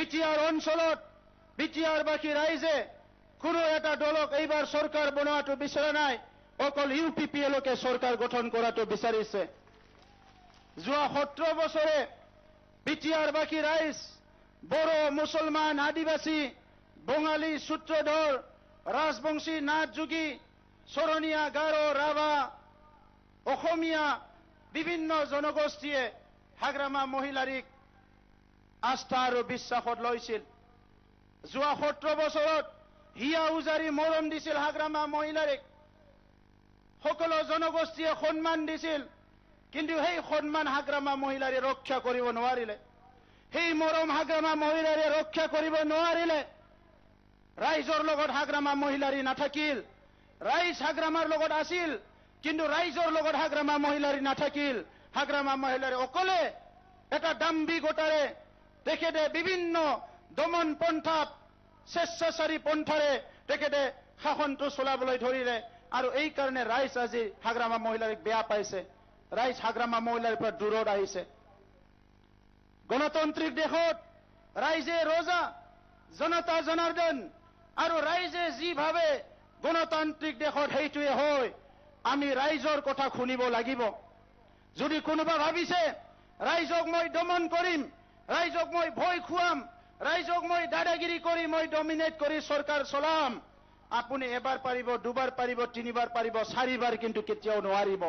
BTR অঞ্চলত বিটিআৰবাসী ৰাইজে কোনো এটা দলক এইবাৰ চৰকাৰ বনোৱাটো বিচৰা নাই, অকল ইউপিপিএলকে চৰকাৰ গঠন কৰাটো বিচাৰিছে। যোৱা 17 বছৰে বিটিআৰবাসী ৰাইজ বড়ো, মুছলমান, আদিবাসী, বঙালী, সূত্ৰধৰ, ৰাজবংশী, নাথযোগী, চৰণীয়া, গাৰো, ৰাভা, অসমীয়া বিভিন্ন জনগোষ্ঠীয়ে হাগ্ৰামা মহিলাৰীক আস্থা আৰু বিশ্বাসত লৈছিল। যোৱা 17 বছৰত হিয়া উজাৰি মৰম দিছিল হাগ্ৰামা মহিলাৰীক। সকলো জনগোষ্ঠীয়ে সন্মান দিছিল, কিন্তু সেই সন্মান হাগ্ৰামা মহিলাৰে ৰক্ষা কৰিব নোৱাৰিলে। সেই মৰম হাগ্ৰামা মহিলাৰে ৰক্ষা কৰিব নোৱাৰিলে। ৰাইজৰ লগত হাগ্ৰামা মহিলাৰী নাথাকিল। ৰাইজ হাগ্ৰামাৰ লগত আছিল, কিন্তু ৰাইজৰ লগত হাগ্ৰামা মহিলাৰী নাথাকিল। হাগ্ৰামা মহিলাৰে অকলে এটা দাম্ভিকতাৰে তেখেতে বিভিন্ন দমন পন্থা, স্বেচ্ছাচাৰী পন্থাৰে তেখেতে শাসনটো চলাবলৈ ধৰিলে। আৰু এই কাৰণে ৰাইজ আজি হাগ্ৰামা মহিলাৰীক বেয়া পাইছে। ৰাইজ হাগ্ৰামা মহিলাৰ পৰা দূৰত আহিছে। গণতান্ত্ৰিক দেশত ৰাইজে ৰজা, জনতা জনাৰ্দন, আৰু ৰাইজে যি ভাবে গণতান্ত্ৰিক দেশত সেইটোৱে হয়। আমি ৰাইজৰ কথা শুনিব লাগিব। যদি কোনোবা ভাবিছে ৰাইজক মই দমন কৰিম, ৰাইজক মই ভয় খুৱাম, ৰাইজক মই দাদাগিৰি কৰি মই ডমিনেট কৰি চৰকাৰ চলাম, আপুনি এবাৰ পাৰিব, দুবাৰ পাৰিব, তিনিবাৰ পাৰিব, চাৰিবাৰ কিন্তু কেতিয়াও নোৱাৰিব।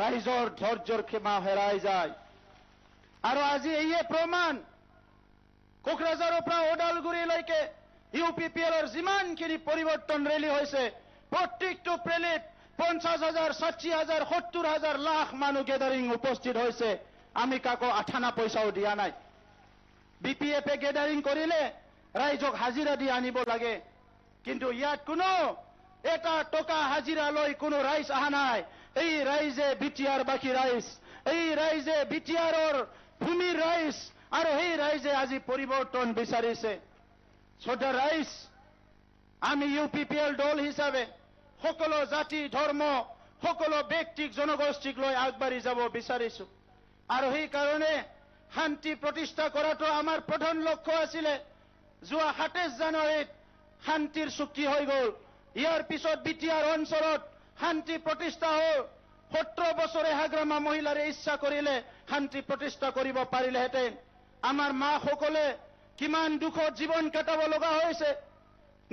ৰাইজৰ ধৈৰ্যৰ সীমা হেৰাই যায়। আৰু আজি এইয়ে প্ৰমাণ। কোকৰাঝাৰৰ পৰা ওদালগুৰিলৈকে ইউপিপিএলৰ যিমানখিনি পৰিৱৰ্তন ৰেলী হৈছে, প্ৰত্যেকটো ৰেলীত 50,000, 60,000, 70,000 লাখ মানুহ গেদাৰিং উপস্থিত হৈছে। আমি কাকো আঠানা পইচাও দিয়া নাই। বিপিএফে গেদাৰিং কৰিলে ৰাইজক হাজিৰা দি আনিব লাগে, কিন্তু ইয়াত কোনো এটা টকা হাজিৰা লৈ কোনো ৰাইজ অহা নাই। এই ৰাইজে বিটিআৰবাসী ৰাইজ, এই ৰাইজে বিটিআৰৰ ভূমিৰ ৰাইজ, আৰু সেই ৰাইজে আজি পৰিৱৰ্তন বিচাৰিছে। শ্ৰদ্ধা ৰাইজ, আমি ইউপিপিএল দল হিচাপে সকলো জাতি, ধৰ্ম, সকলো ব্যক্তিক, জনগোষ্ঠীক লৈ আগবাঢ়ি যাব বিচাৰিছো। আৰু সেইকাৰণে শান্তি প্ৰতিষ্ঠা কৰাটো আমাৰ প্ৰধান লক্ষ্য আছিলে। যোৱা 27 জানুৱাৰীত শান্তিৰ চুক্তি হৈ গ'ল। ইয়াৰ পিছত বিটিআৰ অঞ্চলত শান্তি প্ৰতিষ্ঠা হ'ল। 17 বছৰে হাগ্ৰামা মহিলাৰে ইচ্ছা কৰিলে শান্তি প্ৰতিষ্ঠা কৰিব পাৰিলেহেঁতেন। আমাৰ মাসকলে কিমান দুখত জীৱন কটাব লগা হৈছে।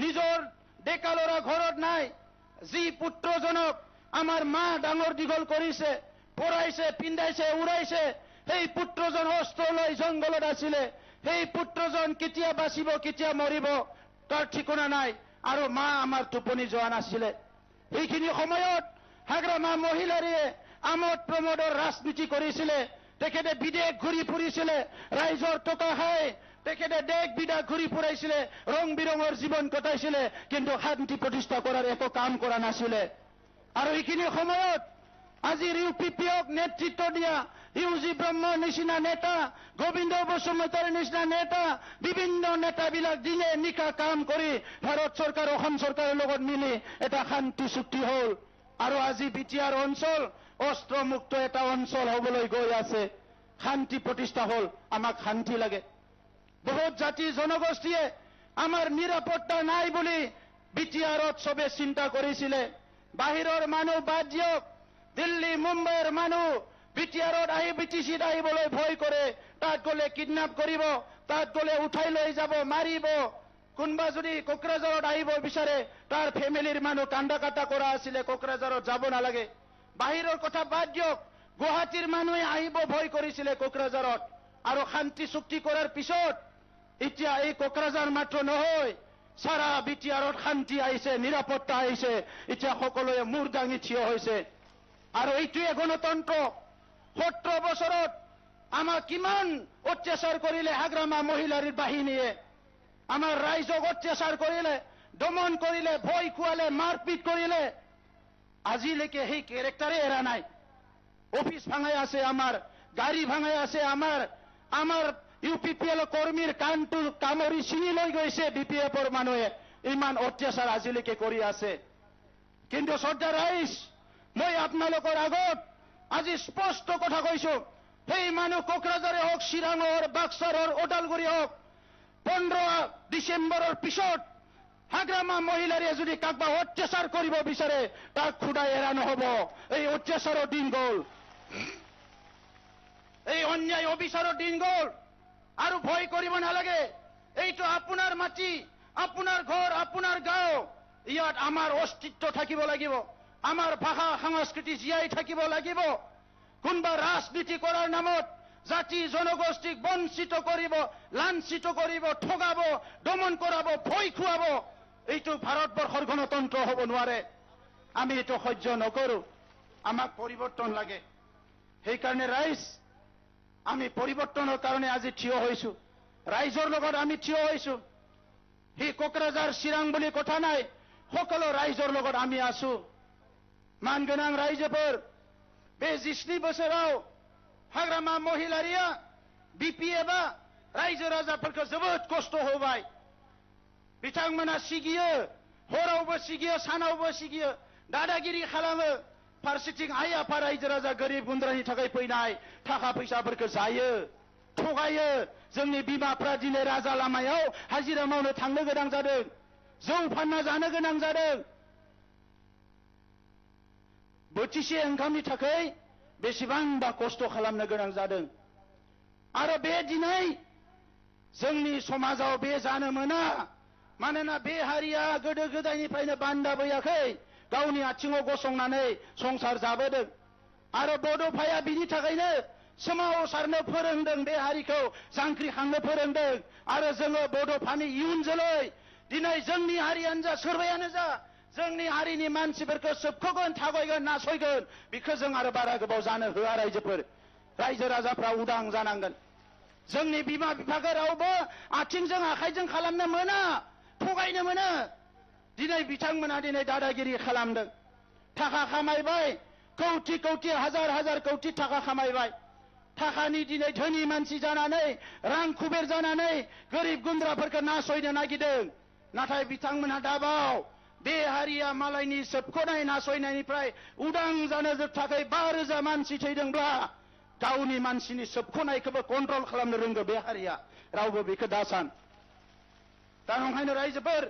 নিজৰ ডেকা ল'ৰা ঘৰত নাই। যি পুত্ৰজনক আমাৰ মা ডাঙৰ দীঘল কৰিছে, পঢ়াইছে, পিন্ধাইছে, উৰাইছে, সেই পুত্ৰজন অস্ত্ৰ লৈ জংঘলত আছিলে। সেই পুত্ৰজন কেতিয়া বাচিব, কেতিয়া মৰিব তাৰ ঠিকনা নাই। আৰু মা আমাৰ টোপনি যোৱা নাছিলে। সেইখিনি সময়ত হাগ্ৰামা মহিলাৰীয়ে আমোদ প্ৰমোদৰ ৰাজনীতি কৰিছিলে। তেখেতে বিদেশ ঘূৰি ফুৰিছিলে, ৰাইজৰ টকা খাই তেখেতে দেশ বিদেশ ঘূৰি ফুৰাইছিলে, ৰং বিৰঙৰ জীৱন কটাইছিলে, কিন্তু শান্তি প্ৰতিষ্ঠা কৰাৰ একো কাম কৰা নাছিলে। আৰু এইখিনি সময়ত আজিৰ ইউপিপিএক নেতৃত্ব দিয়া ইউজি ব্ৰহ্মৰ নিচিনা নেতা, গোবিন্দ বসুমতাৰীৰ নিচিনা নেতা, বিভিন্ন নেতাবিলাক দিনে নিশা কাম কৰি ভাৰত চৰকাৰ, অসম চৰকাৰৰ লগত মিলি এটা শান্তি চুক্তি হ'ল। আৰু আজি বিটিআৰ অঞ্চল অস্ত্ৰমুক্ত এটা অঞ্চল হ'বলৈ গৈ আছে। শান্তি প্ৰতিষ্ঠা হ'ল। আমাক শান্তি লাগে। বহুত জাতি জনগোষ্ঠীয়ে আমাৰ নিৰাপত্তা নাই বুলি বিটিআৰত চবে চিন্তা কৰিছিলে। বাহিৰৰ মানুহ বাদ দিয়ক, দিল্লী, মুম্বাইৰ মানুহ বিটিআৰত আহি বিটিচিত আহিবলৈ ভয় কৰে। তাত গ'লে কিডনেপ কৰিব, তাত গ'লে উঠাই লৈ যাব, মাৰিব। কোনোবা যদি কোকৰাঝাৰত আহিব বিচাৰে, তাৰ ফেমিলিৰ মানুহ কান্দা কাটা কৰা আছিলে, কোকৰাঝাৰত যাব নালাগে। বাহিৰৰ কথা বাদ দিয়ক, গুৱাহাটীৰ মানুহে আহিব ভয় কৰিছিলে কোকৰাঝাৰত। আৰু শান্তি চুক্তি কৰাৰ পিছত এতিয়া এই কোকৰাঝাৰ মাত্ৰ নহয়, সাৰা বিটিআৰত শান্তি আহিছে, নিৰাপত্তা আহিছে। এতিয়া সকলোৱে মূৰ দাঙি থিয় হৈছে। আৰু এইটোৱে গণতন্ত্ৰ। 17 বছৰত আমাক কিমান অত্যাচাৰ কৰিলে হাগ্ৰামা মহিলাৰীৰ বাহিনীয়ে। আমাৰ ৰাইজক অত্যাচাৰ কৰিলে, দমন কৰিলে, ভয় খুৱালে, মাৰপিট কৰিলে। আজিলৈকে সেই কেৰেক্টাৰে এৰা নাই। অফিস ভাঙাই আছে আমাৰ, গাড়ী ভাঙাই আছে আমাৰ ইউপিপিএল কৰ্মীৰ কাণটো কামৰি ছিঙি লৈ গৈছে বিপিএফৰ মানুহে। ইমান অত্যাচাৰ আজিলৈকে কৰি আছে। কিন্তু শ্ৰদ্ধা ৰাইজ, মই আপোনালোকৰ আগত আজি স্পষ্ট কথা কৈছো, সেই মানুহ কোকৰাঝাৰে হওক, চিৰাঙৰ, বাক্সাৰৰ, ওদালগুৰি হওক, 15 ডিসেম্বৰৰ পিছত হাগ্ৰামা মহিলাৰে যদি কাকবা অত্যাচাৰ কৰিব বিচাৰে তাক খুদাই এৰা নহব। এই অত্যাচাৰৰ দিন গ'ল, এই অন্যায় অবিচাৰৰ দিন গ'ল। আৰু ভয় কৰিব নালাগে। এইটো আপোনাৰ মাটি, আপোনাৰ ঘৰ, আপোনাৰ গাঁও। ইয়াত আমাৰ অস্তিত্ব থাকিব লাগিব, আমাৰ ভাষা সংস্কৃতি জীয়াই থাকিব লাগিব। কোনোবা ৰাজনীতি কৰাৰ নামত জাতি জনগোষ্ঠীক বঞ্চিত কৰিব, লাঞ্ছিত কৰিব, ঠগাব, দমন কৰাব, ভয় খুৱাব, এইটো ভাৰতবৰ্ষৰ গণতন্ত্ৰ হ'ব নোৱাৰে। আমি এইটো সহ্য নকৰো। আমাক পৰিৱৰ্তন লাগে। সেইকাৰণে ৰাইজ, আমি পৰিৱৰ্তনৰ কাৰণে আজি থিয় হৈছো। ৰাইজৰ লগত আমি থিয় হৈছো। সি কোকৰাঝাৰ চিৰাং বুলি কথা নাই, সকলো ৰাইজৰ লগত আমি আছো। মানগোনাं रायजोफोर, बे 20 बोसोराव हाग्रामा महिलारिया बिपिएफआ रायजो राजाफोरखौ जोबोद खस्थ' होबाय। बिथांमोना सिगियो, हरावबो सिगियो, सानावबो सिगियो, दादागिरि खालामो। फारसेथिं आइ आफा रायजो राजा गोरिब गुन्द्रानि थाखाय फैनाय थाखा फैसाफोरखौ जायो, थगायो। जोंनि बिमाफ्रा दिनै राजा लामायाव हाजिरा मावनो थांनो गोनां जादों, जौ फानना जानो गोनां जादों। बोथिसे ओंखामनि थाखाय बेसेबांबा खस्थ' खालामनो गोनां जादों। आरो बे दिनै जोंनि समाजाव बे जानो मोना। मानोना बे हारिया गोदो गोदायनिफ्रायनो बान्दाबोयाखै, गावनि आथिङाव गसंनानै संसार जाबोदों। आरो बड'फाया बिनि थाखायनो सोमावसारनो फोरोंदों, बे हारिखौ जांख्रिखांनो फोरोंदों। आरो जोङो बड'फानि इयुन जोलै, दिनै जोंनि हारियानो जा सोरबायानो जा जोंनि हारिनि मानसिफोरखौ सोबख'गोन, थागयगोन, नासयगोन। बेखौ जों आरो बारा गोबाव जानो होआ। रायजोफोर, रायजो राजाफ्रा उदां जानांगोन। जोंनि बिमा बिफाखौ रावबो आथिंजों आखाइजों खालामनो मोना, थगायनो मोनो। दिनै बिथांमोना दिनै दादागिरि खालामदों, थाखा खामायबाय, कौटि कौटि हाजार हाजार कौटि थाखा खामायबाय। थाखानि दिनै धोनि मानसि जानानै, रां खुबेर जानानै गोरिब गुन्द्राफोरखौ नासयनो नागिरदों। नाथाय बिथांमोनहा दाबाव बे हारिया मालायनि सोबख'नाय नासयनायनिफ्राय उदां जानो थाखाय 5,000 मानसि थैदोंब्ला गावनि मानसिनि सोबख'नायखौबो कन्ट्रल खालामनो रोंगौ बे हारिया। रावबो बेखौ दासान। दा नंखायनो रायजोफोर,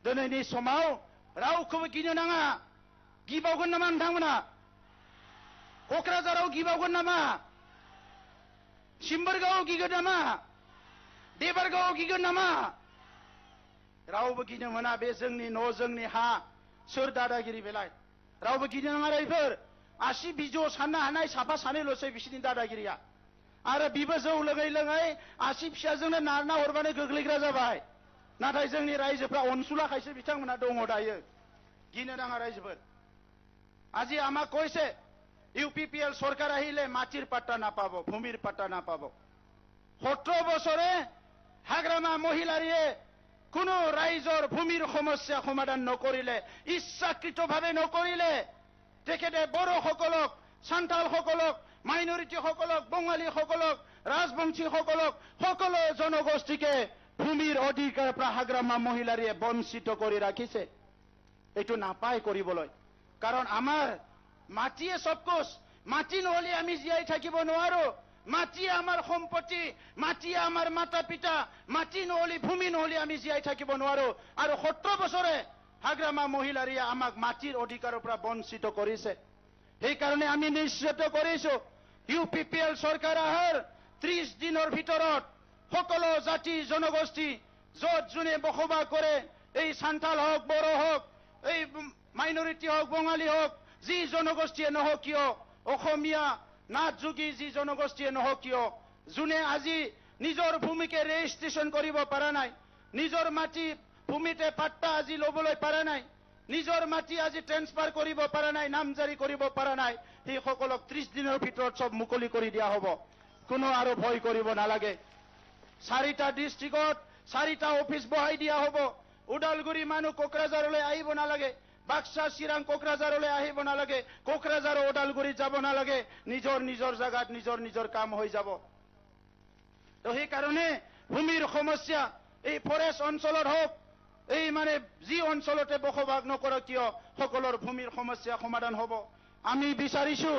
दिनैनि समाव रावखौबो गिनो नाङा। गिबावगोन नामा नोंथांमोना? क'क्राझाराव गिबावगोन नामा? सिम्बोरगावआव गिगोन नामा? देबारगावआव गिगोन नामा? रावबो गिनो मोना। बे जोंनि न', जोंनि हा। सोर दादागिरि बेलाय? रावबो गिनो नाङा। रायफोर, आसि बिजौ साननो हानाय साफा सानैल'सै बिसिनि दादागिरिया। आरो बिबो जौ लोङै लोङै आसि फिसाजोंनो नारना हरबानो गोग्लैग्रा जाबाय। नाथाय जोंनि रायजोफ्रा अनसुलाखायसो बिथांमोना दङ दायो। गिनो नाङा रायजोफोर। আজি আমাক কৈছে ইউপিপিএল সরকার আহিলে মাটির পাট্টা নাপাব, ভূমির পাট্টা নাপাব। 17 বছরে হাগ্রামা মহিলারিয়ে কোনো ৰাইজৰ ভূমিৰ সমস্যা সমাধান নকৰিলে, ইচ্ছাকৃতভাৱে নকৰিলে, তেখেতে বড়োসকলক, সান্থালসকলক, মাইনৰিটিসকলক, বঙালীসকলক, ৰাজবংশীসকলক, সকলো জনগোষ্ঠীকে ভূমিৰ অধিকাৰৰ পৰা হাগ্ৰামা মহিলাৰিয়ে বঞ্চিত কৰি ৰাখিছে। এইটো নাপায় কৰিবলৈ। কাৰণ আমাৰ মাটিয়ে সবকুছ। মাটি নহলে আমি জীয়াই থাকিব নোৱাৰো। মাটি আমাৰ সম্পত্তি, মাটি আমাৰ মাতা পিতা, মাটি নহলে, ভূমি নহলে আমি জীয়াই থাকিব নোৱাৰো। আৰু 17 বছৰে হাগ্ৰামা মহিলাৰিয়ে আমাক মাটিৰ অধিকাৰৰ পৰা বঞ্চিত কৰিছে। সেইকাৰণে আমি নিশ্চিত কৰিছো, ইউপিপিএল চৰকাৰ অহাৰ 30 দিনৰ ভিতৰত সকলো জাতি জনগোষ্ঠী য'ত যোনে বসবাস কৰে, এই সান্থাল হওক, বড়ো হওক, এই মাইনৰিটি হওক, বঙালী হওক, যি জনগোষ্ঠীয়ে নহওক কিয়, অসমীয়া নাথ যোগী যি জনগোষ্ঠীয়ে নহওক কিয়, যোনে আজি নিজৰ ভূমিকে ৰেজিষ্ট্ৰেশ্যন কৰিব পৰা নাই, নিজৰ মাটি ভূমিতে পাট্টা আজি ল'বলৈ পৰা নাই, নিজৰ মাটি আজি ট্ৰেন্সফাৰ কৰিব পৰা নাই, নামজাৰি কৰিব পৰা নাই, সেইসকলক 30 দিনৰ ভিতৰত সব মুকলি কৰি দিয়া হ'ব। কোনো আৰু ভয় কৰিব নালাগে। 4টা ডিষ্ট্ৰিক্টত 4টা অফিচ বহাই দিয়া হ'ব। ওদালগুৰি মানুহ কোকৰাঝাৰলৈ আহিব নালাগে, বাক্সা চিৰাং কোকৰাঝাৰলৈ আহিব নালাগে, কোকৰাঝাৰ ওদালগুৰি যাব নালাগে। নিজৰ নিজৰ জায়গাত নিজৰ নিজৰ কাম হৈ যাব। তো সেইকাৰণে ভূমিৰ সমস্যা এই ফৰেষ্ট অঞ্চলত হওক, এই মানে যি অঞ্চলতে বসবাস নকৰক কিয়, সকলৰ ভূমিৰ সমস্যা সমাধান হ'ব। আমি বিচাৰিছো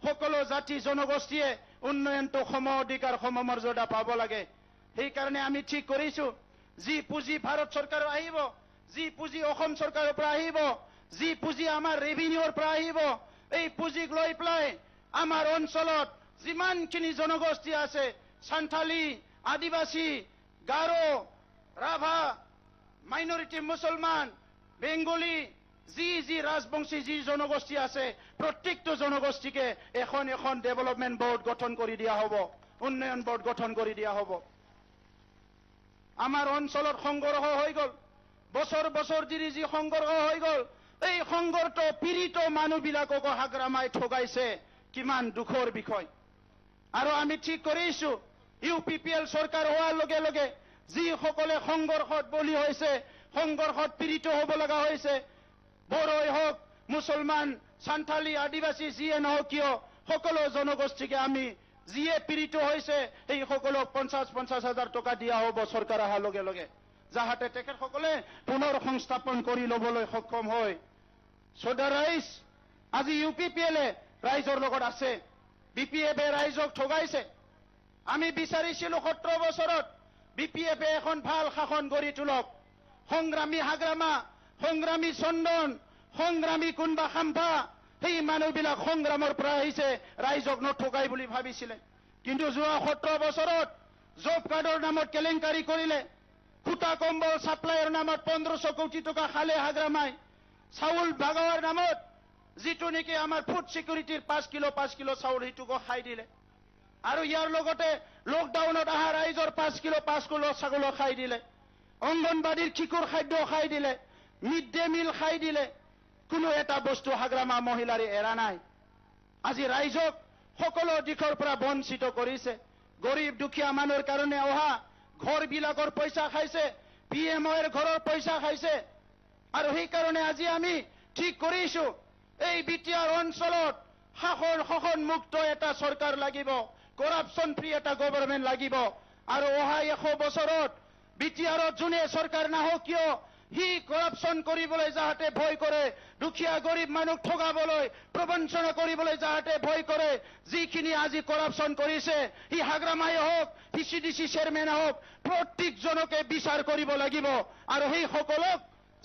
সকলো জাতি জনগোষ্ঠীয়ে উন্নয়নটো সম অধিকাৰ, সম মৰ্যাদা পাব লাগে। সেইকাৰণে আমি ঠিক কৰিছো যি পুঁজি ভাৰত চৰকাৰৰ আহিব, যি পুঁজি অসম চৰকাৰৰ পৰা আহিব, যি পুঁজি আমাৰ ৰেভিনিউৰ পৰা আহিব, এই পুঁজিক লৈ পেলাই আমাৰ অঞ্চলত যিমানখিনি জনগোষ্ঠী আছে, সান্থালী, আদিবাসী, গাৰো, ৰাভা, মাইনৰিটি মুছলমান, বেংগলী, যি ৰাজবংশী যি জনগোষ্ঠী আছে, প্ৰত্যেকটো জনগোষ্ঠীকে এখন এখন ডেভেলপমেণ্ট বোৰ্ড গঠন কৰি দিয়া হ'ব, উন্নয়ন বোৰ্ড গঠন কৰি দিয়া হ'ব। আমাৰ অঞ্চলত সংঘৰ্ষ হৈ গ'ল, বছৰ বছৰ ধৰি যি সংঘৰ্ষ হৈ গ'ল, এই সংঘৰ্ষ পীড়িত মানুহবিলাকক হাগ্ৰামাই ঠগাইছে, কিমান দুখৰ বিষয়। আৰু আমি ঠিক কৰিছো UPPL চৰকাৰ হোৱাৰ লগে লগে যিসকলে সংঘৰ্ষত বলি হৈছে, সংঘৰ্ষত পীড়িত হ'ব লগা হৈছে, বড়োই হওক, মুছলমান, সান্থালী, আদিবাসী যিয়ে নহওক কিয়, সকলো জনগোষ্ঠীকে আমি যিয়ে পীড়িত হৈছে সেই সকলক 50,000 হাজাৰ টকা দিয়া হ'ব চৰকাৰ অহাৰ লগে লগে, যাহাতে তেখেতসকলে পুনৰ সংস্থাপন কৰি ল'বলৈ সক্ষম হয়। সদা ৰাইজ, আজি UPPL ৰাইজৰ লগত আছে, BPF ৰাইজক ঠগাইছে। আমি বিচাৰিছিলো 17 বছৰত BPF এখন ভাল শাসন গঢ়ি তোলক, সংগ্ৰামী হাগ্ৰামা, সংগ্ৰামী চন্দন, সংগ্ৰামী কোনবা খাম্পা, সেই মানুহবিলাক সংগ্ৰামৰ পৰা আহিছে, ৰাইজক নঠগাই বুলি ভাবিছিলে। কিন্তু যোৱা 17 বছৰত জব কাৰ্ডৰ নামত কেলেংকাৰী কৰিলে, সূতা কম্বল ছাপ্লাইৰ নামত 1500 কোটি টকা খালে হাগ্ৰামাই, চাউল ভাগোৱাৰ নামত যিটো নেকি আমাৰ ফুড সিকিউৰিটিৰ 5 কিলো চাউল সেইটোকো খাই দিলে। আৰু ইয়াৰ লগতে লকডাউনত অহা ৰাইজৰ 5 কিলো চাউল খাই দিলে, অংগনবাড়ীৰ শিশুৰ খাদ্য খাই দিলে, মিড ডে মিল খাই দিলে, কোনো এটা বস্তু হাগ্ৰামা মহিলাৰে এৰা নাই। আজি ৰাইজক সকলো দিশৰ পৰা বঞ্চিত কৰিছে। গৰীব দুখীয়া মানুহৰ কাৰণে অহা ঘৰবিলাকৰ পইচা খাইছে, PMOৰ ঘৰৰ পইচা খাইছে। আৰু সেইকাৰণে আজি আমি ঠিক কৰিছো এই BTR অঞ্চলত শাসন মুক্ত এটা চৰকাৰ লাগিব, কৰাপশ্যন ফ্ৰী এটা গভৰ্ণমেণ্ট লাগিব। আৰু অহা 100 বছৰত BTRত যোনে চৰকাৰ নাহক কিয়, সি কৰাপশ্যন কৰিবলৈ যাহাতে ভয় কৰে, দুখীয়া গৰীব মানুহ ঠগাবলৈ, প্ৰবঞ্চনা কৰিবলৈ যাহাতে ভয় কৰে, যিখিনি আজি কৰাপশ্যন কৰিছে, সি হাগ্ৰামাই হওক, PCDC চেয়াৰমেন হওক, প্ৰত্যেকজনকে বিচাৰ কৰিব লাগিব। আৰু সেই সকলক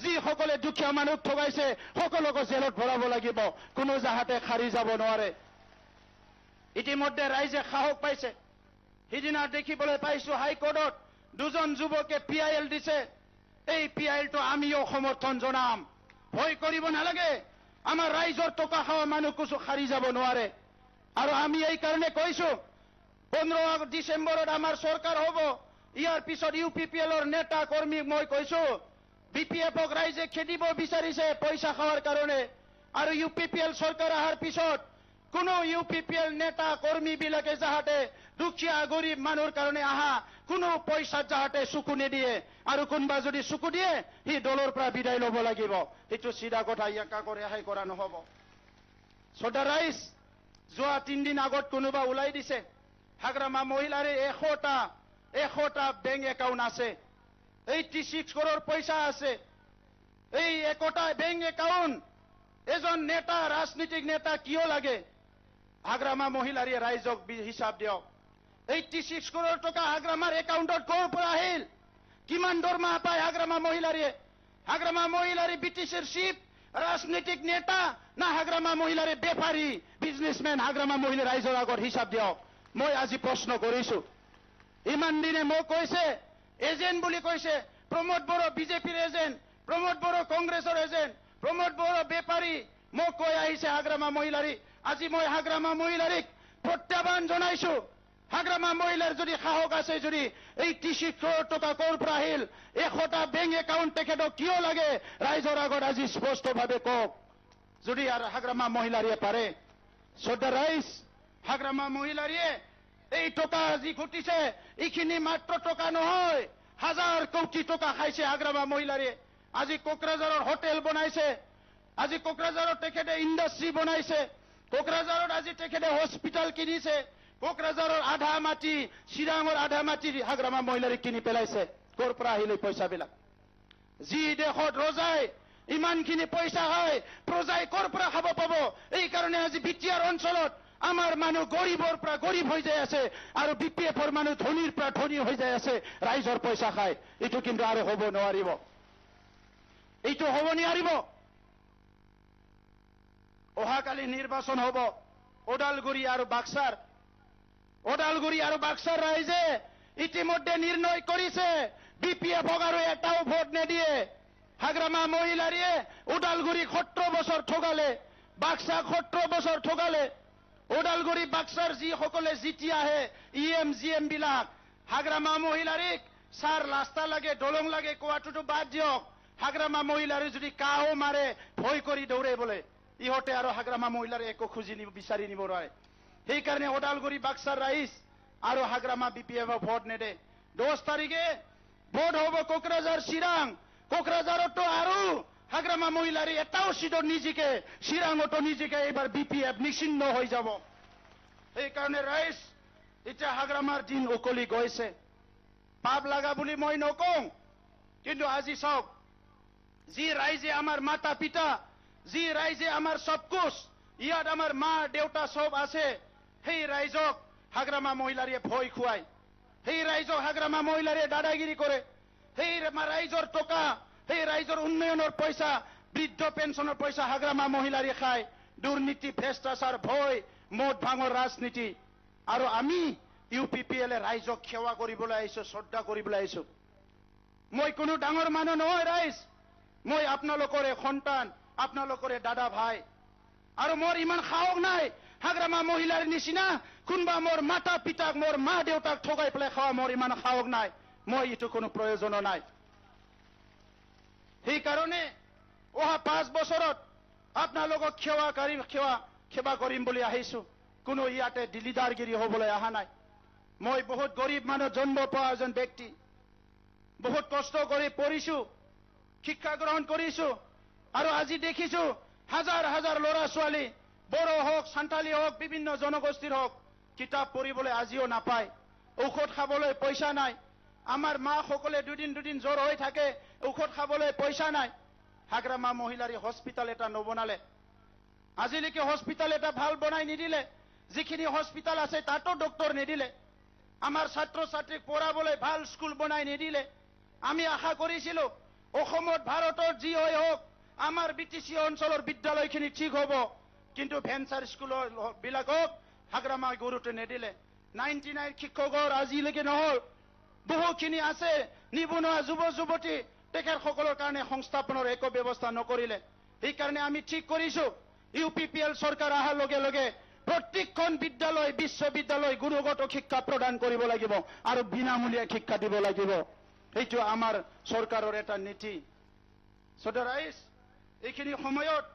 যিসকলে দুখীয়া মানুহ ঠগাইছে সকলোকে জেলত ভৰাব লাগিব, কোনো যাহাতে খাৰি যাব নোৱাৰে। ইতিমধ্যে ৰাইজে সাহস পাইছে। সিদিনা দেখিবলৈ পাইছো হাইকোৰ্টত 2জন যুৱকে PIL দিছে। এই PILটো আমিও সমৰ্থন জনাম, ভয় কৰিব নালাগে। আমাৰ ৰাইজৰ টকা খোৱা মানুহ কিছু খাৰি যাব নোৱাৰে। আৰু আমি এই কাৰণে কৈছো 15 ডিচেম্বৰত আমাৰ চৰকাৰ হ'ব, ইয়াৰ পিছত UPPLৰ নেতা কৰ্মীক মই কৈছো BPFক ৰাইজে খেদিব বিচাৰিছে পইচা খাৱাৰ কাৰণে। আৰু UPPL চৰকাৰ অহাৰ পিছত কোনো UPPL নেতা কৰ্মীবিলাকে যাহাতে দুখীয়া গৰীব মানুহৰ কাৰণে আহা কোনো পইচাত যাহাতে চকু নিদিয়ে, আৰু কোনোবা যদি চকু দিয়ে সি দলৰ পৰা বিদায় ল'ব লাগিব। এইটো চিধা কথা, ইয়াক আকৌ ৰেহাই কৰা নহ'ব। সদা ৰাইজ, যোৱা 3 দিন আগত কোনোবা ওলাই দিছে হাগ্ৰামা মহিলাৰে 100টা বেংক একাউণ্ট আছে, 86 crore পইচা আছে। এই 1টা বেংক একাউণ্ট এজন নেতা, ৰাজনীতিক নেতা কিয় লাগে? হাগ্ৰামা মহিলাৰে ৰাইজক হিচাপ দিয়ক। 86 crore টকা হাগ্ৰামাৰ একাউণ্টত ক'ৰ পৰা আহিল? কিমান দৰমহা পায় হাগ্ৰামা মহিলাৰে? হাগ্ৰামা মহিলাৰে BTCৰ চিফ, ৰাজনীতিক নেতা, না হাগ্ৰামা মহিলাৰে বেপাৰী, বিজনেছমেন? হাগ্ৰামা মহিলা ৰাইজৰ আগত হিচাপ দিয়ক। মই আজি প্ৰশ্ন কৰিছো। ইমান দিনে মোক কৈছে এজেণ্ট বুলি কৈছে, প্ৰমোদ বড়ো BJPৰ এজেণ্ট, প্ৰমোদ বড়ো কংগ্ৰেছৰ এজেণ্ট, প্ৰমোদ বড়ো বেপাৰী, মোক কৈ আহিছে হাগ্ৰামা মহিলাৰী। আজি মই হাগ্ৰামা মহিলাৰীক প্ৰত্যাহ্বান জনাইছো। হাগ্ৰামা মহিলাৰ যদি সাহস আছে, যদি 86 crore টকা ক'ৰ পৰা আহিল, 100টা বেংক একাউণ্ট তেখেতক কিয় লাগে, ৰাইজৰ আগত আজি স্পষ্টভাৱে কওক। যদি আৰু হাগ্ৰামা মহিলাৰীয়ে পাৰে। সদা ৰাইজ, হাগ্ৰামা মহিলাৰীয়ে এই টকা যি ঘটিছে, এইখিনি মাত্ৰ টকা নহয়, 1000 কোটি টকা খাইছে হাগ্ৰামা মহিলাৰীয়ে। আজি কোকৰাঝাৰৰ হোটেল বনাইছে, আজি কোকৰাঝাৰত তেখেতে ইণ্ডাষ্ট্ৰী বনাইছে, কোকৰাঝাৰত আজি তেখেতে হস্পিটাল কিনিছে, কোকৰাঝাৰৰ আধা মাটি, চিৰাঙৰ আধা মাটি হাগ্ৰামা মহিলাৰী কিনি পেলাইছে। ক'ৰ পৰা আহিলে পইচাবিলাক? যি দেশত ৰজাই ইমানখিনি পইচা হয়, প্ৰজাই ক'ৰ পৰা খাব পাব? এই কাৰণে আজি BTR অঞ্চলত আমাৰ মানুহ গৰিবৰ পৰা গৰিব হৈ যাই আছে আৰু বিপিএফৰ মানুহ ধনীৰ পৰা ধনী হৈ যাই আছে ৰাইজৰ পইচা খায় এইটো কিন্তু আৰু হ'ব নোৱাৰিব এইটো হ'ব নোৱাৰিব অহাকালি নিৰ্বাচন হ'ব ওদালগুৰি আৰু বাক্সাৰ ৰাইজে ইতিমধ্যে নিৰ্ণয় কৰিছে বিপিএফক আৰু এটাও ভোট নিদিয়ে হাগ্ৰামা মহিলাৰীয়ে ওদালগুৰি 17 বছৰ ঠগালে বাক্সা 17 বছৰ ঠগালে ওদালগুৰি বাক্সাৰ যিসকলে জিতি আহে ইএম জিএম বিলাক হাগ্ৰামা মহিলাৰীক সাৰ ৰাস্তা লাগে দলং লাগে কোৱাটোতো বাদ দিয়ক হাগ্ৰামা মহিলাৰী যদি কাহো মাৰে ভয় কৰি দৌৰে বোলে ইহঁতে আৰু হাগ্ৰামা মহিলাৰী একো খুজি বিচাৰি নিব নোৱাৰে সেইকাৰণে ওদালগুৰি বাক্সাৰ ৰাইজ আৰু হাগ্ৰামা বিপিএফ ভোট নেদে 10 তাৰিখে ভোট হ'ব কোকৰাঝাৰ চিৰাং কোকৰাঝাৰতো আৰু হাগ্ৰামা মহিলাৰী এটাও সিটত নিজিকে চিৰাঙতো নিজিকে এইবাৰ বিপিএফ নিশ্চিন্ন হৈ যাব সেইকাৰণে ৰাইজ এতিয়া হাগ্ৰামাৰ দিন উকলি গৈছে পাপ লাগা বুলি মই নকওঁ কিন্তু আজি চাওক যি ৰাইজে আমাৰ মাতা পিতা যি ৰাইজে আমাৰ সব কুছ ইয়াত আমাৰ মা দেউতা সব আছে সেই ৰাইজক হাগ্ৰামা মহিলাৰীয়ে ভয় খুৱায় সেই ৰাইজক হাগ্ৰামা মহিলাৰীয়ে দাদাগিৰি কৰে সেই ৰাইজৰ টকা সেই ৰাইজৰ উন্নয়নৰ পইচা বৃদ্ধ পেঞ্চনৰ পইচা হাগ্ৰামা মহিলাৰীয়ে খায় দুৰ্নীতি ভ্ৰষ্টাচাৰ ভয় মদ ভাঙৰ ৰাজনীতি আৰু আমি ইউপিপিএল ৰাইজক সেৱা কৰিবলৈ আহিছো শ্ৰদ্ধা কৰিবলৈ আহিছো মই কোনো ডাঙৰ মানুহ নহয় ৰাইজ মই আপোনালোকৰে সন্তান আপোনালোকৰে দাদা ভাই আৰু মোৰ ইমান সাহস নাই হাগ্ৰামা মহিলাৰ নিচিনা কোনবা মোৰ মাতা পিতাক মোৰ মা দেউতাক ঠগাই পেলাই খাওয়া মোৰ ইমান সাহস নাই মই এইটো কোনো প্ৰয়োজন নাই সেইকাৰণে অহা 5 বছৰত আপোনালোকক সেৱা কৰিম বুলি আহিছো কোনো ইয়াতে দিলিদাৰগিৰি হ'বলৈ অহা নাই মই বহুত গৰীব মানুহ জন্ম পোৱা এজন ব্যক্তি বহুত কষ্ট কৰি পঢ়িছো শিক্ষা গ্ৰহণ কৰিছো আৰু আজি দেখিছো হাজাৰ হাজাৰ ল'ৰা ছোৱালী বড়ো হওক সান্তালী হওক বিভিন্ন জনগোষ্ঠীৰ হওক কিতাপ পঢ়িবলৈ আজিও নাপায় ঔষধ খাবলৈ পইচা নাই আমাৰ মা সকলে দুদিন জ্বৰ হৈ থাকে ঔষধ খাবলৈ পইচা নাই হাগ্ৰামা মহিলাৰী হস্পিটাল এটা নবনালে আজিলৈকে হস্পিটাল এটা ভাল বনাই নিদিলে যিখিনি হস্পিটাল আছে তাতো ডক্টৰ নিদিলে আমাৰ ছাত্ৰ ছাত্ৰীক পঢ়াবলৈ ভাল স্কুল বনাই নিদিলে আমি আশা কৰিছিলো অসমত ভাৰতৰ যি হয় হওক আমাৰ বিটিসি অঞ্চলৰ বিদ্যালয়খিনি ঠিক হ'ব কিন্তু ভেঞ্চাৰ স্কুলৰ বিলাকক হাগ্ৰামা গুৰুত্ব নিদিলে 99 শিক্ষকৰ আজিলৈকে নহল বহুখিনি আছে নিবনুৱা যুৱতী তেখেতসকলৰ কাৰণে সংস্থাপনৰ একো ব্যৱস্থা নকৰিলে সেইকাৰণে আমি ঠিক কৰিছো ইউপিপিএল চৰকাৰ অহাৰ লগে লগে প্ৰত্যেকখন বিদ্যালয় বিশ্ববিদ্যালয় গুণগত শিক্ষা প্ৰদান কৰিব লাগিব আৰু বিনামূলীয়া শিক্ষা দিব লাগিব এইটো আমাৰ চৰকাৰৰ এটা নীতি সদৰাইজ এইখিনি সময়ত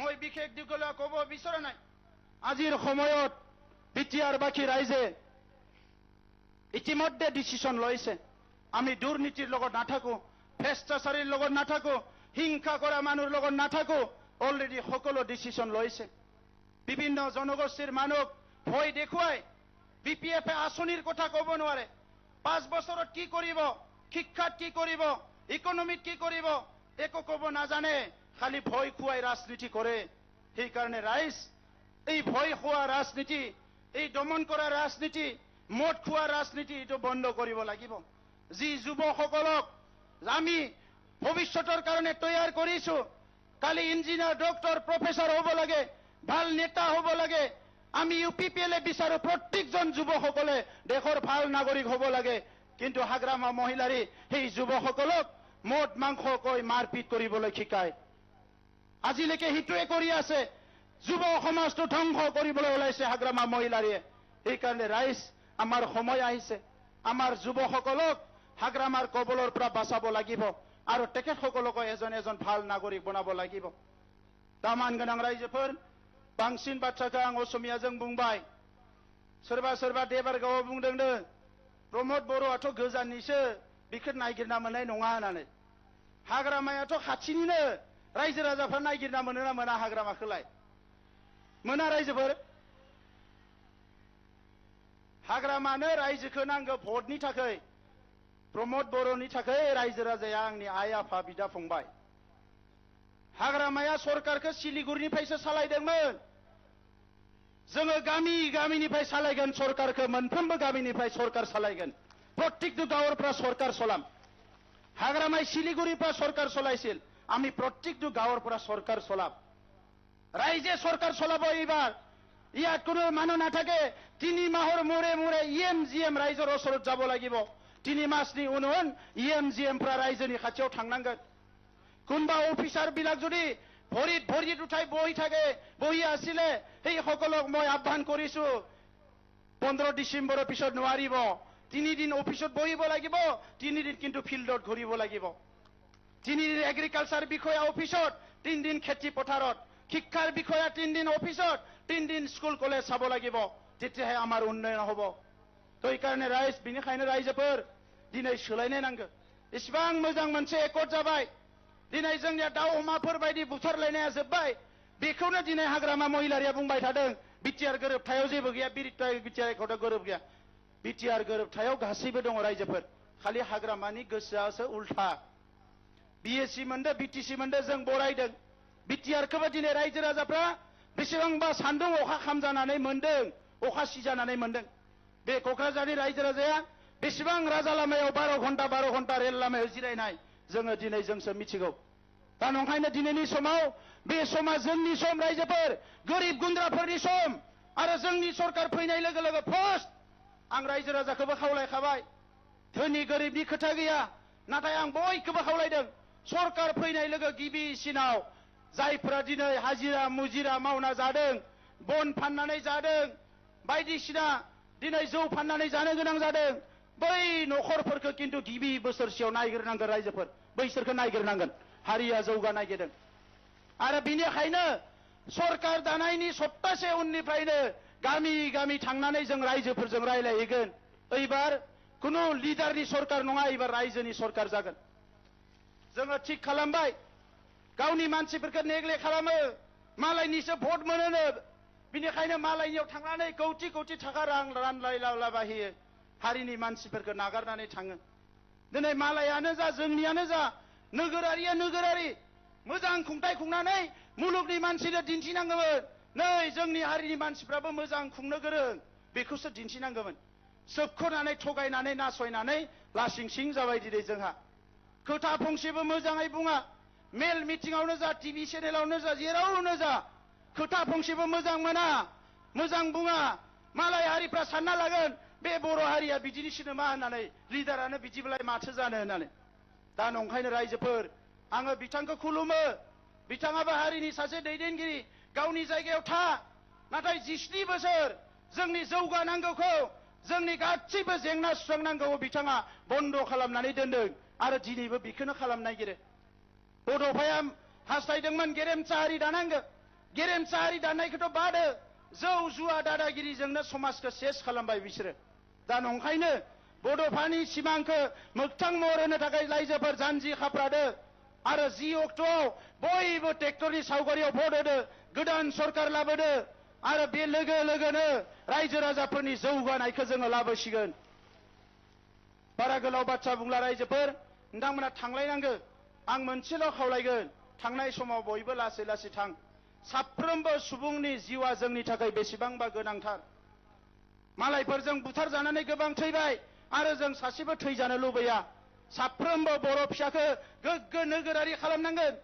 মই বিশেষ দিশলৈ ক'ব বিচৰা নাই আজিৰ সময়ত বিটিআৰবাসী ৰাইজে ইতিমধ্যে ডিসিশন লৈছে আমি দুৰ্নীতিৰ লগত নাথাকো ভ্ৰষ্টাচাৰীৰ লগত নাথাকো হিংসা কৰা মানুহৰ লগত নাথাকো অলৰেডি সকলো ডিসিশন লৈছে বিভিন্ন জনগোষ্ঠীৰ মানুহ ভয় দেখুৱাই বিপিএফে আঁচনিৰ কথা ক'ব নোৱাৰে 5 বছৰত কি কৰিব শিক্ষাত কি কৰিব ইকোনমিত কি কৰিব একো ক'ব নাজানে খালি ভয় খুৱাই ৰাজনীতি কৰে সেইকাৰণে ৰাইজ এই ভয় খোৱা ৰাজনীতি এই দমন কৰা ৰাজনীতি মদ খোৱা ৰাজনীতি এটো বন্ধ কৰিব লাগিব যি যুৱসকলক আমি ভৱিষ্যতৰ কাৰণে তৈয়াৰ কৰিছো কালি ইঞ্জিনিয়াৰ ডক্টৰ প্ৰফেসৰ হ'ব লাগে ভাল নেতা হ'ব লাগে আমি ইউপিপিএলে বিচাৰো প্ৰত্যেকজন যুৱকসকলে দেশৰ ভাল নাগৰিক হ'ব লাগে কিন্তু হাগ্ৰামা মহিলাৰী সেই যুৱকসকলক মদ মাংস কৈ মাৰপিট কৰিবলৈ শিকায় আজিলৈকে হিটোৱে কৰি আছে যুৱ সমাজটো ধ্বংস কৰিবলৈ ওলাইছে হাগ্ৰামা মহিলাৰীয়ে এইকাৰণে ৰাইজ আমাৰ সময় আহিছে আমাৰ যুৱকসকলক হাগ্ৰামাৰ কবলৰ পৰা বাঁচাব লাগিব আৰু তেখেতসকলক এজন ভাল নাগৰিক বনাব লাগিব दामान गोनां रायजोफोर बांसिन बाथ्राखौ आं असमियाजों बुंबाय सोरबा देबारगावआव बुंदोंनो प्रमद बर'आथ' गोजाननिसो बिखौ नागिरना मोननाय नङा होननानै हाग्रामायाथ' खाथिनिनो रायजो राजाफ्रा नागिरना मोनोना मोना हाग्रामाखौलाय मोना रायजोफोर हाग्रामानो रायजोखौ नांगौ भटनि थाखाय प्रमद बर'नि थाखाय रायजो राजाया आंनि आइ आफा बिदा फंबाय हाग्रामाया सरकारखौ सिलिगुरिनिफ्रायसो सालायदोंमोन जोङो गामि गामिनिफ्राय सालायगोन सरकारखौ मोनफ्रोमबो गामिनिफ्राय सरकार सालायगोन प्रत्येकटु गावरफ्रा सरकार सलाम हाग्रामाय শিলিগুড়িफ्रा सरकार सलायছিল আমি প্রত্যেকটু গাঁৱৰफ्रा सरकार চলাম ৰাইজে सरकार চলাব এইবাৰ ইয়াত কোনো মানুহ নাথাকে 3 মাহৰ মূৰে মূৰে জিএম ৰাইজৰ ওচৰত যাব লাগিব 3 মাসनि उन জিএমफ्रा ৰাইজनि খাতিयाव थांनांगोन কোনবা অফিসাৰ বিলাক যদি ভৰিত উঠাই বহি থাকে বহি আছিলে সেই সকলক মই আহ্বান কৰিছো 15 ডিসেম্বৰৰ পিছত নোৱাৰিব 3 দিন অফিসত বহিব লাগিব 3 দিন কিন্তু ফিল্ডত ঘূৰিব লাগিব 3 দিন এগ্ৰিকালচাৰ বিষয়া অফিসত 3 দিন খেতি পথাৰত শিক্ষাৰ বিষয়া 3 দিন অফিসত 3 দিন স্কুল কলেজ চাব লাগিব তেতিয়াহে আমাৰ উন্নয়ন হ'ব তো এই কাৰণে ৰাইজ বিনিखायनो ৰাইজफोर दिनै सोलायनो नांगौ इसिबां मोजां मोनसे एकर्ड जाबाय दिनै जोंनिया दाउ अमाफोर बायदि बुथारलायनाया जोब्बाय बेखौनो दिनै हाग्रामा महिलारिया बुंबाय थादों बिटिआर गोरोबथायाव जेबो गैया बिटिआर एकर्डआव गोरोब गैया बिटिआर गोरोबथायाव गासैबो दङ रायजोफोर खालि हाग्रामानि गोसोआसो उल्था बिएसि मोनदों बिटिसि मोनदों जों बरायदों बिटिआरखौबो दिनै रायजो राजाफ्रा बेसेबांबा सान्दुं अखा खामजानानै मोनदों अखा सिजानानै मोनदों बे क'क्राझारनि रायजो राजाया बेसेबां राजा लामायाव 12 घन्टा रेल लामायाव जिरायनाय जोङो दिनै जोंसो मिथिगौ दा नंखायनो दिनैनि समाव बे समा जोंनि सम रायजोफोर गोरिब गुन्द्राफोरनि सम आरो जोंनि सरकार फैनाय लोगो लोगो फार्स्ट आं रायजो राजाखौबो खावलायखाबाय धोनि गोरिबनि खोथा गैया नाथाय आं बयखौबो खावलायदों सरकार फैनाय लोगो गिबिसिनाव जायफोरा दिनै हाजिरा मुजिरा मावना जादों बन फाननानै जादों बायदिसिना दिनै जौ फाननानै जानो गोनां जादों बै नखरफोरखौ किन्तु गिबि बोसोरसेयाव नायगिरनांगोन रायजोफोर बैसोरखौ नायगिरनांगोन हारिया जौगा नागिरदों आरो बिनिखायनो सरकार दानायनि सप्तासे उननिफ्रायनो गामि गामि थांनानै जों रायजोफोरजों रायलायहैगोन एबार कुनु लिडारनि सरकार नङा एबार रायजोनि सरकार जागोन जोङो थिक खालामबाय गावनि मानसिफोरखौ नेग्लेक्ट खालामो मालायनिसो भट मोनोनो बिनिखायनो मालायनियाव थांनानै कौटि कौटि थाखा रां रानलायलाबायो हारिनि मानसिफोरखौ नागारनानै थाङो दिनै मालायानो जा जोंनियानो जा नोगोरारिया नोगोरारि मोजां खुंथाय खुंनानै मुलुगनि मानसिनो दिन्थिनांगौमोन नै जोंनि हारिनि मानसिफ्राबो मोजां खुंनो गोरों बेखौसो दिन्थिनांगौमोन सोबख'नानै थगायनानै नासयनानै लासिं सिं जाबाय दिनै जोंहा खोथा फंसेबो मोजाङै बुङा मेल मिटिंआवनो जा टिभि चेनेलावनो जा जेरावनो जा खोथा फंसेबो मोजां मोना मोजां बुङा मालाय हारिफ्रा सानना लागोन बे बर' हारिया बिदिनिसो मा होननानै लिडारानो बिदिब्लाय माथो जानो होननानै दा नंखायनो रायजोफोर आङो बिथांखौ खुलुमो बिथाङाबो हारिनि सासे दैदेनगिरि गावनि जायगायाव था नाथाय 17 बोसोर जोंनि जौगानांगौखौ जोंनि गासैबो जेंना सुस्रांनांगौ बिथाङा बन्द खालामनानै दोनदों आरो दिनैबो बेखौनो खालामनो नागिरो बड'फाया हास्थायदोंमोन गेरेमसा हारि दानांगौ गेरेमसा हारि दानायखौथ' बादो जौ जुवा दादागिरिजोंनो समाजखौ सेस खालामबाय बिसोरो दा नंखायनो बड'फानि सिमांखौ मोगथां महर होनो थाखाय रायजोफोर जानजि खाफ्रादो आरो 10 अक्ट'आव बयबो ट्रेक्टरनि सावगारियाव भट होदो गोदान सरकार लाबोदो आरो बे लोगो लोगोनो रायजो राजाफोरनि जौगानायखौ जोङो लाबोसिगोन बारा गोलाव बाथ्रा बुंला रायजोफोर नोंथांमोना थांलायनांगौ आं मोनसेल' खावलायगोन थांनाय समाव बयबो लासै लासै थां साफ्रोमबो सुबुंनि जिउआ जोंनि थाखाय बेसेबांबा गोनांथार मालायफोरजों बुथार जानानै गोबां थैबाय आरो जों सासेबो थैजानो लुबैया साफ्रोमबो बर' फिसाखौ गोग्गो नोगोरारि खालामनांगोन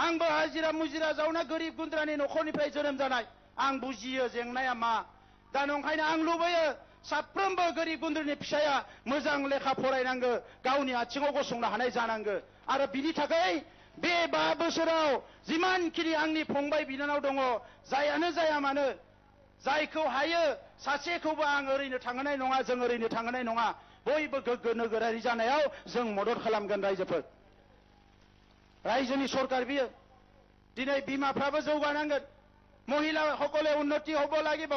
आंबो हाजिरा मुजिरा जावना गोरिब गुन्द्रानि न'खरनिफ्राय जोनोम जानाय आं बुजियो जेंनाया मा दा नंखायनो आं लुबैयो साफ्रोमबो गोरिब गुन्द्रानि फिसाया मोजां लेखा फरायनांगौ गावनि आथिङाव गसंनो हानाय जानांगौ आरो बिनि थाखाय बे 5 बोसोराव जिमानखिनि आंनि फंबाय बिनानाव दङ जायानो जाया मानो जायखौ हायो सासेखौबो आं ओरैनो थांहोनाय नङा जों ओरैनो थांहोनाय नङा बयबो गोग्गो नोगोरारि जानायाव जों मदद खालामगोन रायजोफोर रायजोनि सरकार बियो दिनै বিমাफ्राबো জৌগানাंगोन মহিলা সকলে উন্নতি হ'ব লাগিব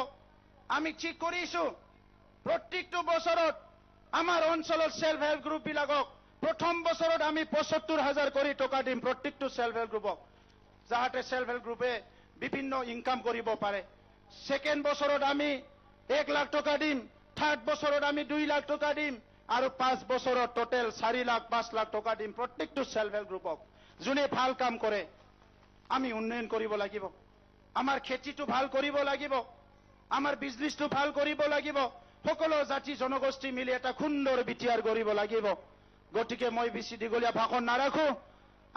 আমি ঠিক কৰিছো প্ৰত্যেকটো বছৰত আমাৰ অঞ্চলৰ সেলফ হেল্প গ্ৰুপ বিলাকক প্ৰথম বছৰত আমি ৭৫,০০০ কৰি টকা দিম প্ৰত্যেকটো সেলফ হেল্প গ্ৰুপক যাহাতে সেলফ হেল্প গ্ৰুপে বিভিন্ন ইনকাম কৰিব পাৰে সেকেন্ড বছৰত আমি 1 লাখ টকা দিম থাৰ্ড বছৰত আমি 2 লাখ টকা দিম আৰু 5 বছৰত টোটাল 4 লাখ 5 লাখ টকা দিম প্ৰত্যেকটো সেলফ হেল্প গ্ৰুপক যোনে ভাল কাম কৰে আমি উন্নয়ন কৰিব লাগিব আমাৰ খেতিটো ভাল কৰিব লাগিব আমাৰ বিজনেছটো ভাল কৰিব লাগিব, সকলো জাতি জনগোষ্ঠী মিলি এটা সুন্দৰ বিটিআৰ কৰিব লাগিব। গতিকে মই বেছি দীঘলীয়া ভাষণ নাৰাখো।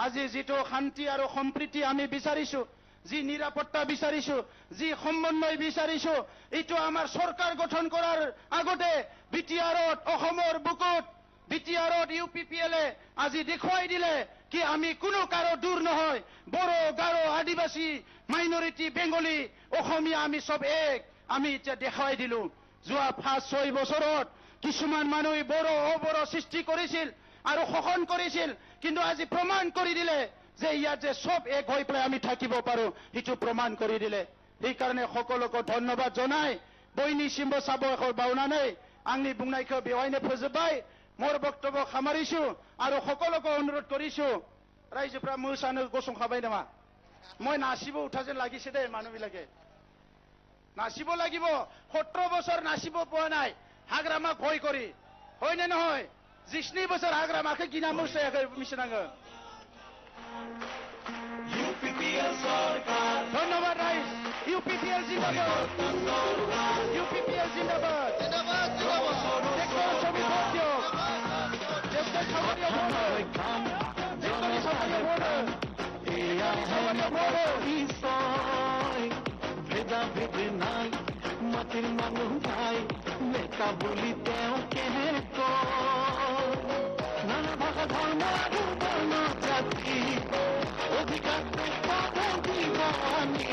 আজি যিটো শান্তি আৰু সম্প্ৰীতি আমি বিচাৰিছো, যি নিৰাপত্তা বিচাৰিছো, যি সমন্বয় বিচাৰিছো, এইটো আমাৰ চৰকাৰ গঠন কৰাৰ আগতে বিটিআৰত, অসমৰ বুকুত বিটিআৰত UPPL-এ আজি দেখুৱাই দিলে কি আমি কোনো কাৰো দূৰ নহয়। বড়ো, গাৰো, আদিবাসী, মাইনৰিটি, বেংগলী, অসমীয়া আমি সব এক। আমি এতিয়া দেখাই দিলো। যোৱা 5-6 বছৰত কিছুমান মানুহে বড়ো অবড়ো সৃষ্টি কৰিছিল আৰু শোষণ কৰিছিল, কিন্তু আজি প্ৰমাণ কৰি দিলে যে ইয়াত যে সব এক হৈ পেলাই আমি থাকিব পাৰো, সেইটো প্ৰমাণ কৰি দিলে। সেইকাৰণে সকলোকে ধন্যবাদ জনাই বইনি সিম্ব চাব এখন বাউনা নাই आंनि बुंनायखौ बेवहायनो फोजोबबाय। मोर बक्तव्य खामारिछु आरो সকলোকে অনুरोध কৰিছো रायजोफ्रा मोसानो गसंखाबाय नामा? মই নাচিব উঠাजेन লাগিছে দে মানুহবিলাকে। নাচিব লাগিব। 17 বছৰ নাচিব পোৱা নাই হাগ্ৰামা ভয় কৰি। হয় নে নহয়? 19 বছৰ হাগ্ৰামাকে কিনা মোसायाखै मिसिनाङो। UPPL सरकार धन्यवाद राइज। UPPL जिंदाबाद। UPPL जिंदाबाद। जिंदाबाद जिंदाबाद। देखो सभी साथियों। देखो सभी बोलो। देखो सभी बोलो। सभी बोलो। भेदा भेद नाई मातिर मानु भाई नेता बोली तेओ कहे को नाना भाषा धर्म वर्ण जाति अधिकार पाता दीवानी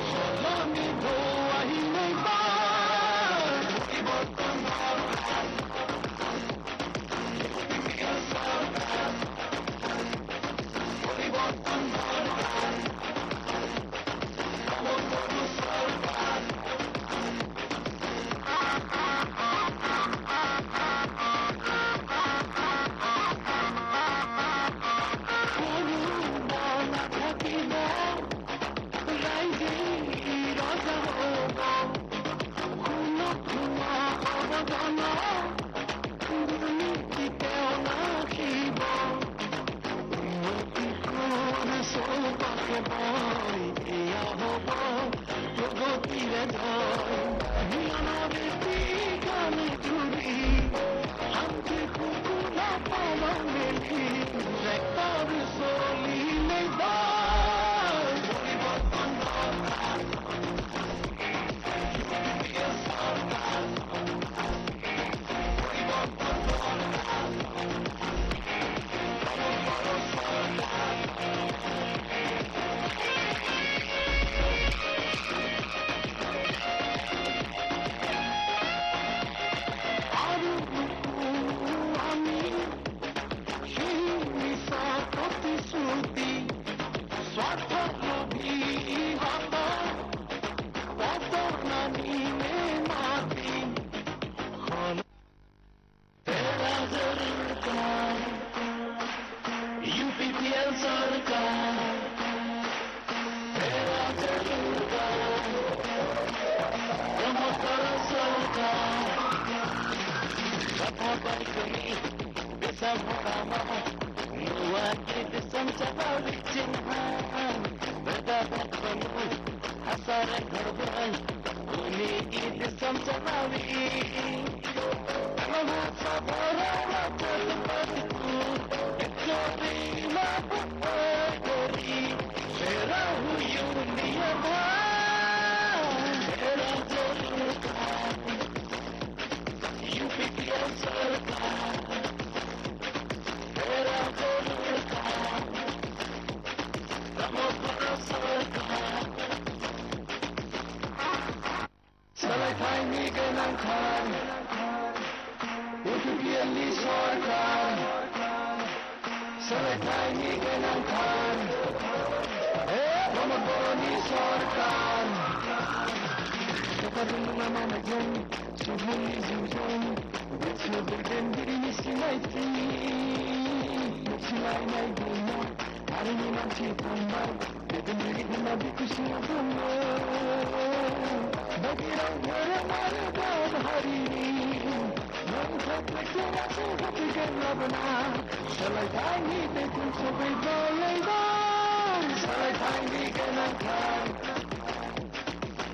सलामी दो आई नहीं बार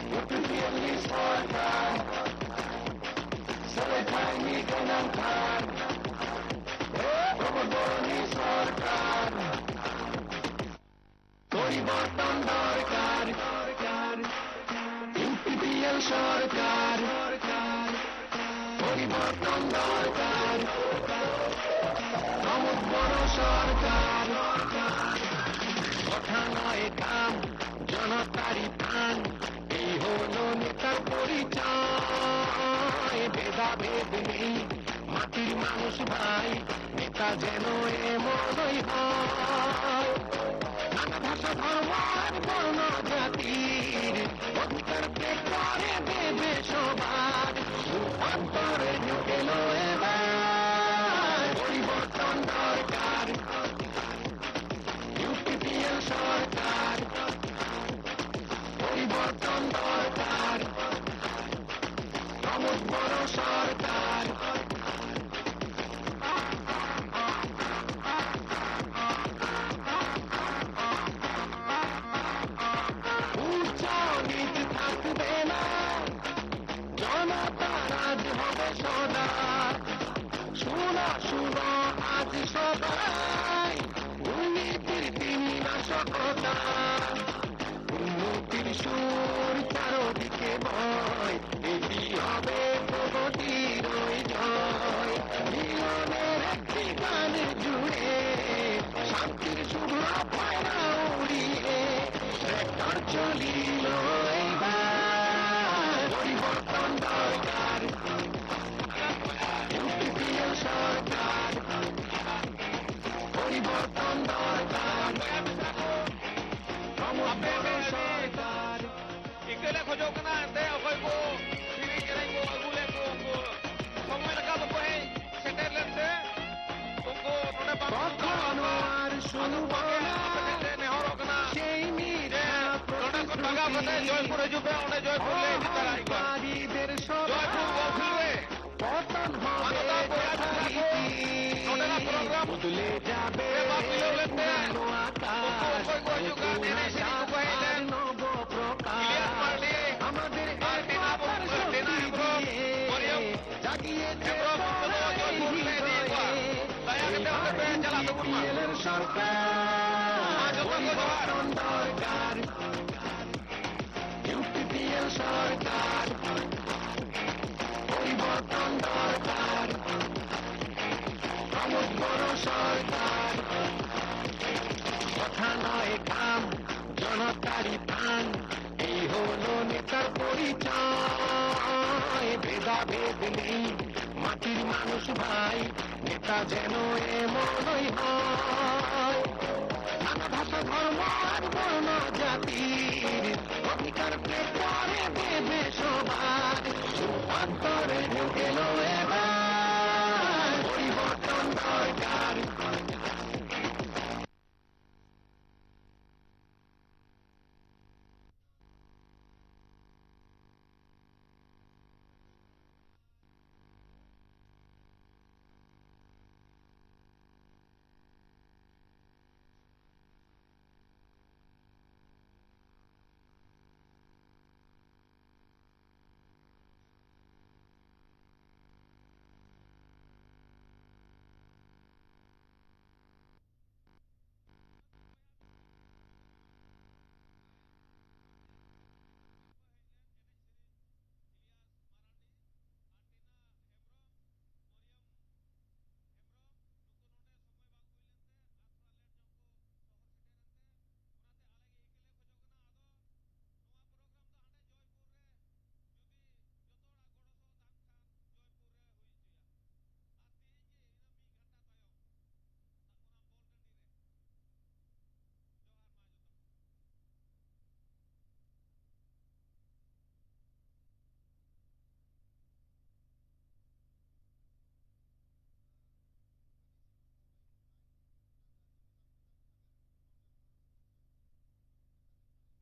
UPPLE সরকার সরে খায়নি কেনাম খান প্রবর্তনী সরকার পরিবর্তন দরকার UPPL সরকার পরিবর্তন দরকার নমক বড় সরকার কথা নয় কাম জনতারি প্রাণ এই হলো নেতার পরিচয় ভেদাভেদ নেই মাটির মানুষ ভাই নেতা যেন এমনই হয় নানা ভাষা ধর্ম আর বর্ণ জাতির অধিকার করে দেবে সবার রূপান্তরে ঢুকেল এবার পরিবর্তন দরকার UPPL সরকার পরিবর্তন দরকার নমক বড় সরকার উচ্চ নীতি থাকবে না জনতা রাজ হবে সদা শুনো শুনো আজ সবাই দুর্নীতির বিনাশকতা উন্নতির সুর চারদিকে ভয় এটি হবে প্রগতির জয় মিলনের একটি গান জুড়ে শান্তির শুভ পায়রা উড়িয়ে ট্রেক্টর চলিল এইবার পরিবর্তন দরকার UPPL সরকার পরিবর্তন দরকার সরকার Ikele khojok na te okoy ko siri kere ko agule ko সময় লাগা বহে সেটেল লেতে উनको ননে কখনো আর শুনব না নেহর কনা সেই মিথ্যা ননে কো টাকা পতে জয়পুর জুবে ওনে জয়পুর লে দিতারা ইকা প্রতিবাদীদের জয়পুর বলছিলবে পতন হবে ননে না প্রোগ্রাম বদলে যাবে পুরানো আকাশ নব প্রকাশ আমাদের একতার শক্তি দিয়ে জাগিয়েছে UPPL সরকার পরিবর্তন দরকার UPPL সরকার পরিবর্তন দরকার নমক বড় সরকার কথা নয় কাম জনতারি প্রাণ এই হলো নেতার পরিচয় ভেদাভেদ নেই মাটির মানুষ ভাই নেতা যেন এমনই হয় নানা ভাষা ধর্ম আর বর্ণ জাতির অধিকার করে দেবে সবার রূপান্তরে ঢুকেল এবার পরিবর্তন দরকার